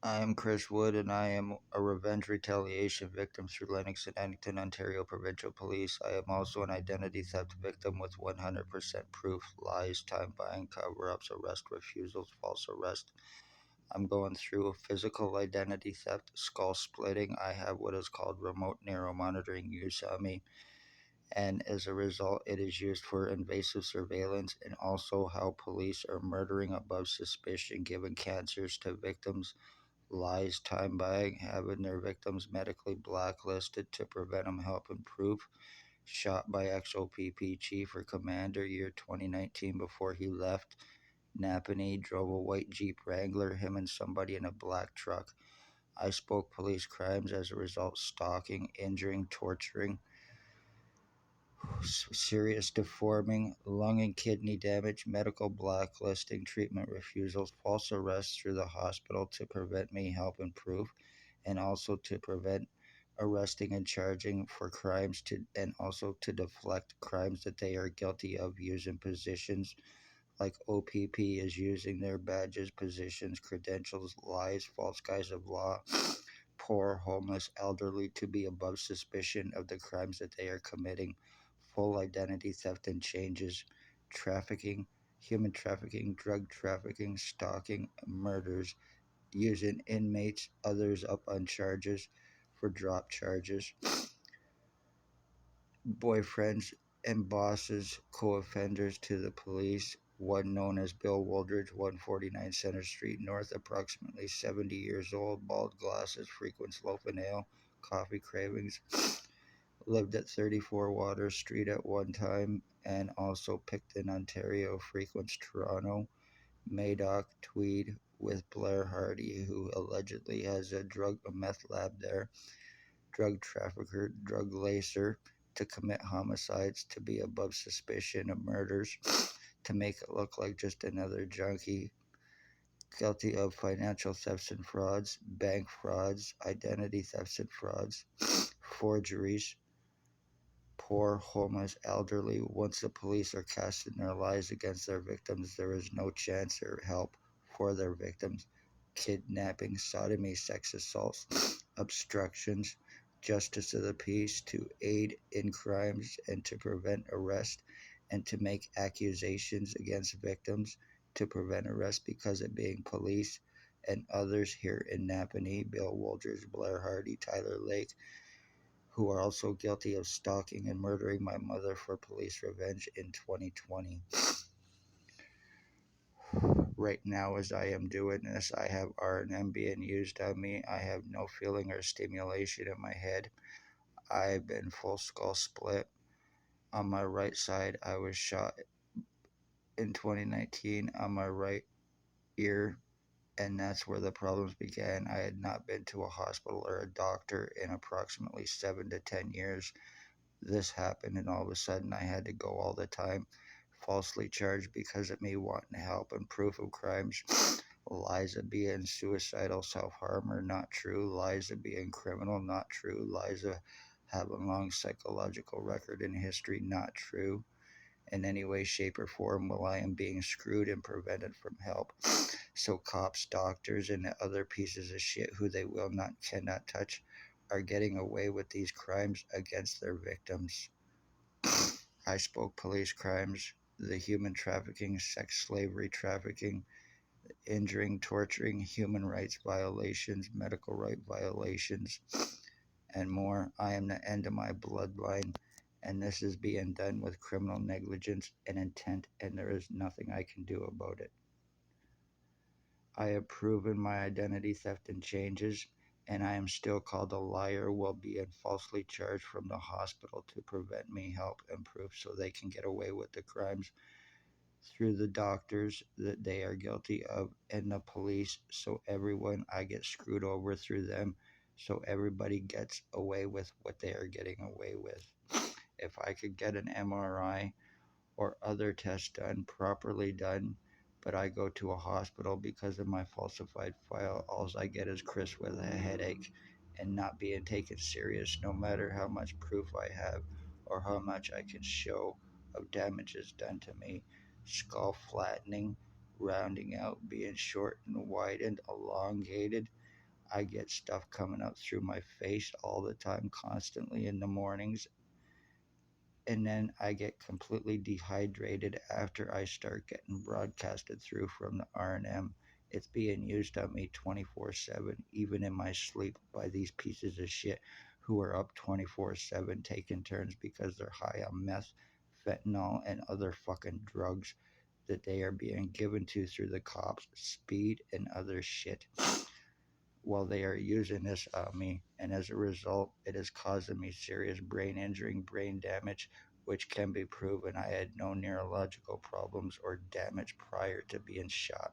I am Chris Wood, and I am a revenge retaliation victim through Lennox and Addington, Ontario Provincial Police. I am also an identity theft victim with 100% proof, lies, time buying, cover ups, arrest refusals, false arrest. I'm going through physical identity theft, skull splitting. I have what is called remote neuromonitoring monitoring use on me, and as a result, it is used for invasive surveillance and also how police are murdering above suspicion, giving cancers to victims, lies, time buying, having their victims medically blacklisted to prevent them help improve, shot by XOPP chief or commander year 2019 before he left. Napanee drove a white Jeep Wrangler, him and somebody in a black truck. I spoke police crimes as a result, stalking, injuring, torturing, serious deforming, lung and kidney damage, medical blacklisting, treatment refusals, false arrests through the hospital to prevent me help improve, and also to prevent arresting and charging for crimes to and also to deflect crimes that they are guilty of using positions like OPP is using their badges, positions, credentials, lies, false guise of law, poor, homeless, elderly to be above suspicion of the crimes that they are committing, full identity theft and changes, trafficking, human trafficking, drug trafficking, stalking, murders, using inmates, others up on charges for drop charges, boyfriends and bosses, co-offenders to the police, one known as Bill Woldridge, 149 Center Street North, approximately 70 years old, bald glasses, frequents loaf and ale, coffee cravings, lived at 34 Water Street at one time, and also Picton, Ontario, frequents Toronto, Madoc, Tweed, with Blair Hardy, who allegedly has a meth lab there, drug trafficker, drug lacer, to commit homicides, to be above suspicion of murders, to make it look like just another junkie, guilty of financial thefts and frauds, bank frauds, identity thefts and frauds, forgeries, poor, homeless, elderly. Once the police are casting their lies against their victims, there is no chance or help for their victims. Kidnapping, sodomy, sex assaults, obstructions, justice of the peace, to aid in crimes and to prevent arrest, and to make accusations against victims to prevent arrest because of being police, and others here in Napanee, Bill Woldridge, Blair Hardy, Tyler Lake, who are also guilty of stalking and murdering my mother for police revenge in 2020. Right now, as I am doing this, I have R&M being used on me. I have no feeling or stimulation in my head. I've been full skull split. On my right side, I was shot in 2019 on my right ear, and that's where the problems began. I had not been to a hospital or a doctor in approximately 7 to 10 years. This happened, and all of a sudden, I had to go all the time, falsely charged because of me wanting to help and proof of crimes. Lies of being suicidal, self harm are not true. Lies of being criminal, not true. Lies of having long psychological record in history, not true. In any way, shape, or form, while I am being screwed and prevented from help. So cops, doctors, and the other pieces of shit who they will not, cannot touch are getting away with these crimes against their victims. I spoke police crimes, the human trafficking, sex slavery trafficking, injuring, torturing, human rights violations, medical right violations, and more. I am the end of my bloodline, and this is being done with criminal negligence and intent, and there is nothing I can do about it. I have proven my identity theft and changes, and I am still called a liar while being falsely charged from the hospital to prevent me help and proof so they can get away with the crimes through the doctors that they are guilty of and the police, so everyone I get screwed over through them, so everybody gets away with what they are getting away with. If I could get an MRI or other tests done, properly done, but I go to a hospital because of my falsified file, all I get is Chris with a headache and not being taken serious, no matter how much proof I have or how much I can show of damages done to me. Skull flattening, rounding out, being short and widened, elongated, I get stuff coming out through my face all the time, constantly in the mornings, and then I get completely dehydrated after I start getting broadcasted through from the R&M. It's being used on me 24/7, even in my sleep, by these pieces of shit who are up 24/7 taking turns because they're high on meth, fentanyl, and other fucking drugs that they are being given to through the cops, speed, and other shit while they are using this on me, and as a result, it is causing me serious brain injury, brain damage, which can be proven. I had no neurological problems or damage prior to being shot,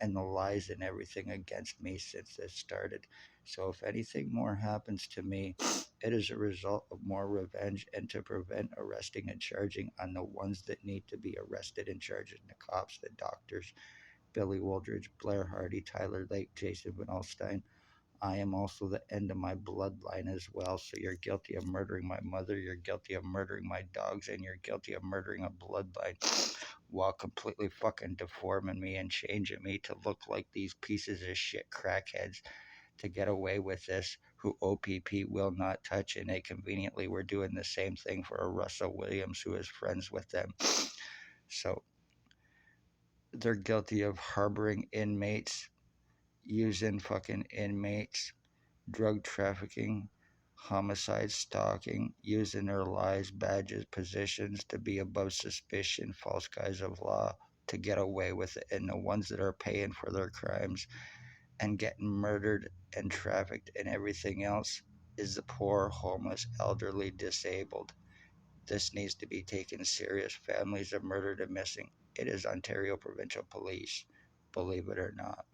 and the lies and everything against me since this started. So, if anything more happens to me, it is a result of more revenge and to prevent arresting and charging on the ones that need to be arrested and charging the cops, the doctors, Billy Wooldridge, Blair Hardy, Tyler Lake, Jason Van Alstyne. I am also the end of my bloodline as well. So you're guilty of murdering my mother, you're guilty of murdering my dogs, and you're guilty of murdering a bloodline while completely fucking deforming me and changing me to look like these pieces of shit crackheads to get away with this, who OPP will not touch. And they conveniently were doing the same thing for a Russell Williams who is friends with them. So they're guilty of harboring inmates, using fucking inmates, drug trafficking, homicide, stalking, using their lies, badges, positions to be above suspicion, false guise of law to get away with it. And the ones that are paying for their crimes and getting murdered and trafficked and everything else is the poor, homeless, elderly, disabled. This needs to be taken serious. Families are murdered and missing. It is Ontario Provincial Police, believe it or not.